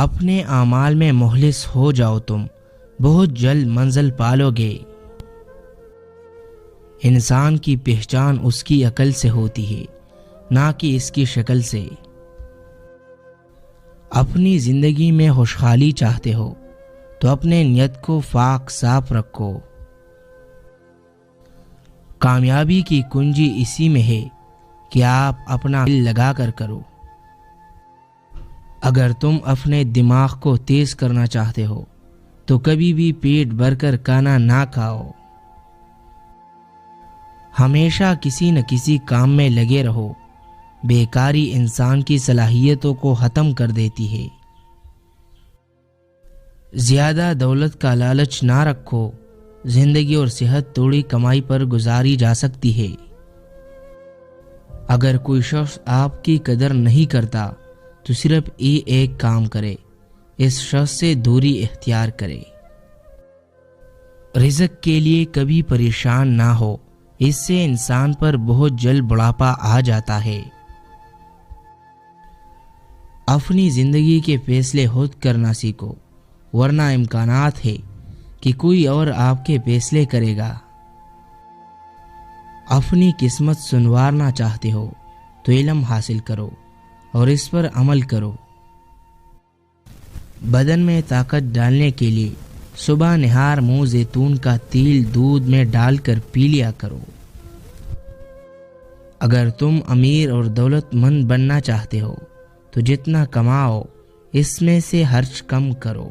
اپنے اعمال میں مخلص ہو جاؤ، تم بہت جلد منزل پالو گے۔ انسان کی پہچان اس کی عقل سے ہوتی ہے، نہ کہ اس کی شکل سے۔ اپنی زندگی میں خوشحالی چاہتے ہو تو اپنے نیت کو پاک صاف رکھو۔ کامیابی کی کنجی اسی میں ہے کہ آپ اپنا دل لگا کر کرو۔ اگر تم اپنے دماغ کو تیز کرنا چاہتے ہو تو کبھی بھی پیٹ بھر کر کھانا نہ کھاؤ۔ ہمیشہ کسی نہ کسی کام میں لگے رہو، بیکاری انسان کی صلاحیتوں کو ختم کر دیتی ہے۔ زیادہ دولت کا لالچ نہ رکھو، زندگی اور صحت تھوڑی کمائی پر گزاری جا سکتی ہے۔ اگر کوئی شخص آپ کی قدر نہیں کرتا تو صرف ایک کام کرے، اس شخص سے دوری اختیار کرے۔ رزق کے لیے کبھی پریشان نہ ہو، اس سے انسان پر بہت جلد بڑھاپا آ جاتا ہے۔ اپنی زندگی کے فیصلے خود کرنا سیکھو، ورنہ امکانات ہے کہ کوئی اور آپ کے فیصلے کرے گا۔ اپنی قسمت سنوارنا چاہتے ہو تو علم حاصل کرو اور اس پر عمل کرو۔ بدن میں طاقت ڈالنے کے لیے صبح نہار منہ زیتون کا تیل دودھ میں ڈال کر پی لیا کرو۔ اگر تم امیر اور دولت مند بننا چاہتے ہو تو جتنا کماؤ اس میں سے خرچ کم کرو۔